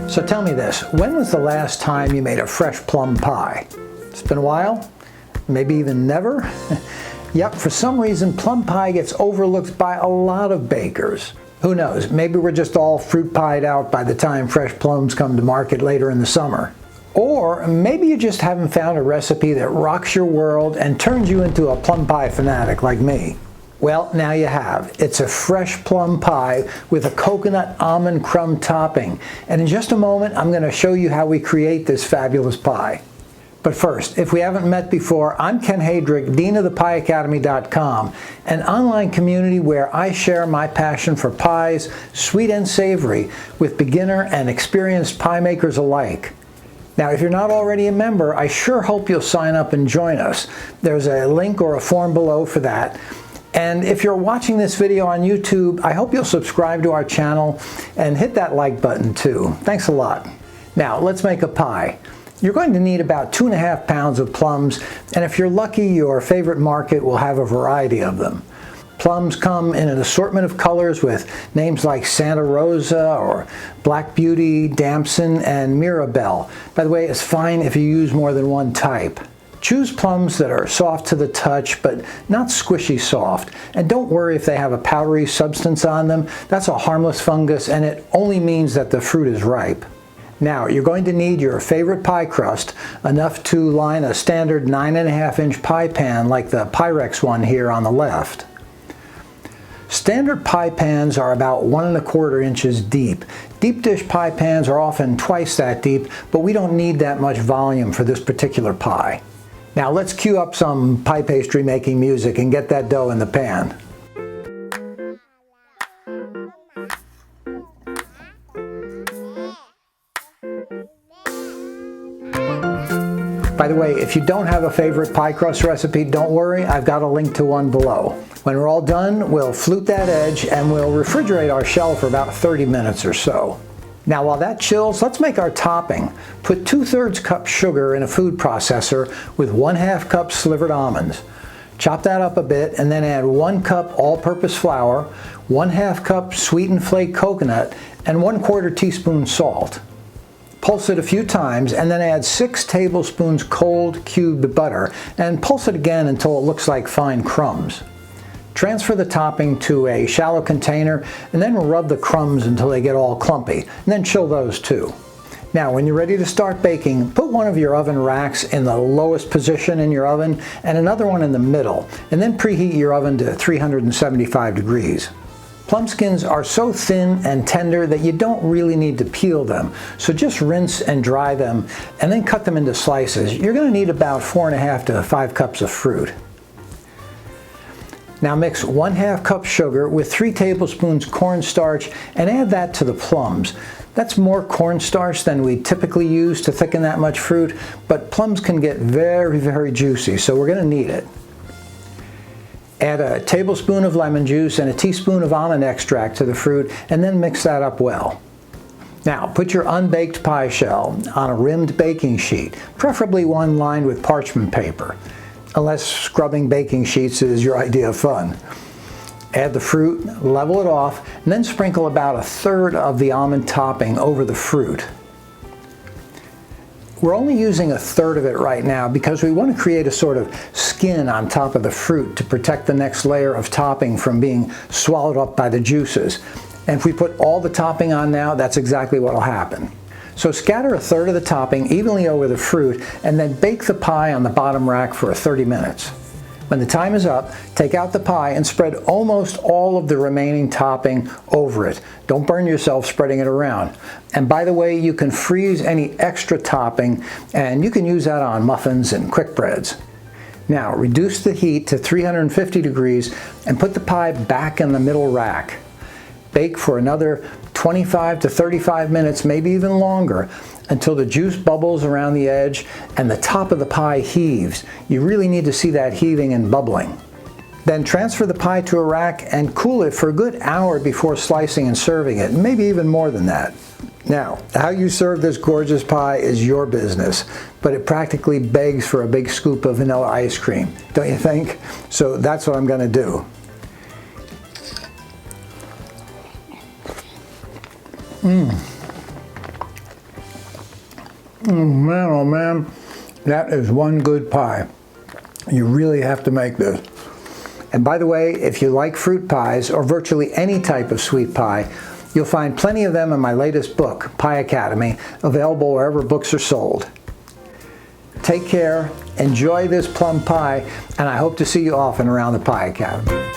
So tell me this, when was the last time you made a fresh plum pie? It's been a while? Maybe even never? Yep, for some reason plum pie gets overlooked by a lot of bakers. Who knows, maybe we're just all fruit pied out by the time fresh plums come to market later in the summer. Or maybe you just haven't found a recipe that rocks your world and turns you into a plum pie fanatic like me. Well, now you have. It's a fresh plum pie with a coconut almond crumb topping. And in just a moment, I'm going to show you how we create this fabulous pie. But first, if we haven't met before, I'm Ken Heydrich, Dean of thepieacademy.com, an online community where I share my passion for pies, sweet and savory, with beginner and experienced pie makers alike. Now, if you're not already a member, I sure hope you'll sign up and join us. There's a link or a form below for that. And if you're watching this video on YouTube, I hope you'll subscribe to our channel and hit that like button too. Thanks a lot. Now, let's make a pie. You're going to need about 2.5 pounds of plums, and if you're lucky, your favorite market will have a variety of them. Plums come in an assortment of colors with names like Santa Rosa or Black Beauty, Damson, and Mirabelle. By the way, it's fine if you use more than one type. Choose plums that are soft to the touch, but not squishy soft. And don't worry if they have a powdery substance on them. That's a harmless fungus, and it only means that the fruit is ripe. Now, you're going to need your favorite pie crust, enough to line a standard 9.5-inch pie pan like the Pyrex one here on the left. Standard pie pans are about 1.25 inches deep. Deep dish pie pans are often twice that deep, but we don't need that much volume for this particular pie. Now let's cue up some pie pastry making music and get that dough in the pan. By the way, if you don't have a favorite pie crust recipe, don't worry, I've got a link to one below. When we're all done, we'll flute that edge and we'll refrigerate our shell for about 30 minutes or so. Now while that chills, let's make our topping. Put 2/3 cup sugar in a food processor with 1/2 cup slivered almonds. Chop that up a bit and then add 1 cup all-purpose flour, 1/2 cup sweetened flake coconut, and 1/4 teaspoon salt. Pulse it a few times and then add 6 tablespoons cold cubed butter and pulse it again until it looks like fine crumbs. Transfer the topping to a shallow container and then rub the crumbs until they get all clumpy, and then chill those too. Now when you're ready to start baking, put one of your oven racks in the lowest position in your oven and another one in the middle, and then preheat your oven to 375 degrees. Plum skins are so thin and tender that you don't really need to peel them, so just rinse and dry them and then cut them into slices. You're going to need about 4.5 to 5 cups of fruit. Now mix 1/2 cup sugar with 3 tablespoons cornstarch and add that to the plums. That's more cornstarch than we typically use to thicken that much fruit, but plums can get very, very juicy, so we're going to need it. Add a tablespoon of lemon juice and a teaspoon of almond extract to the fruit and then mix that up well. Now put your unbaked pie shell on a rimmed baking sheet, preferably one lined with parchment paper, unless scrubbing baking sheets is your idea of fun. Add the fruit, level it off, and then sprinkle about 1/3 of the almond topping over the fruit. We're only using 1/3 of it right now because we want to create a sort of skin on top of the fruit to protect the next layer of topping from being swallowed up by the juices. And if we put all the topping on now, that's exactly what will happen. So scatter 1/3 of the topping evenly over the fruit and then bake the pie on the bottom rack for 30 minutes. When the time is up, take out the pie and spread almost all of the remaining topping over it. Don't burn yourself spreading it around. And by the way, you can freeze any extra topping and you can use that on muffins and quick breads. Now reduce the heat to 350 degrees and put the pie back in the middle rack. Bake for another 25 to 35 minutes, maybe even longer, until the juice bubbles around the edge and the top of the pie heaves. You really need to see that heaving and bubbling. Then transfer the pie to a rack and cool it for a good hour before slicing and serving it, maybe even more than that. Now, how you serve this gorgeous pie is your business, but it practically begs for a big scoop of vanilla ice cream, don't you think? So that's what I'm going to do. Man, oh man, that is one good pie. You really have to make this. And by the way, if you like fruit pies or virtually any type of sweet pie, you'll find plenty of them in my latest book, Pie Academy, available wherever books are sold. Take care, enjoy this plum pie, and I hope to see you often around the Pie Academy.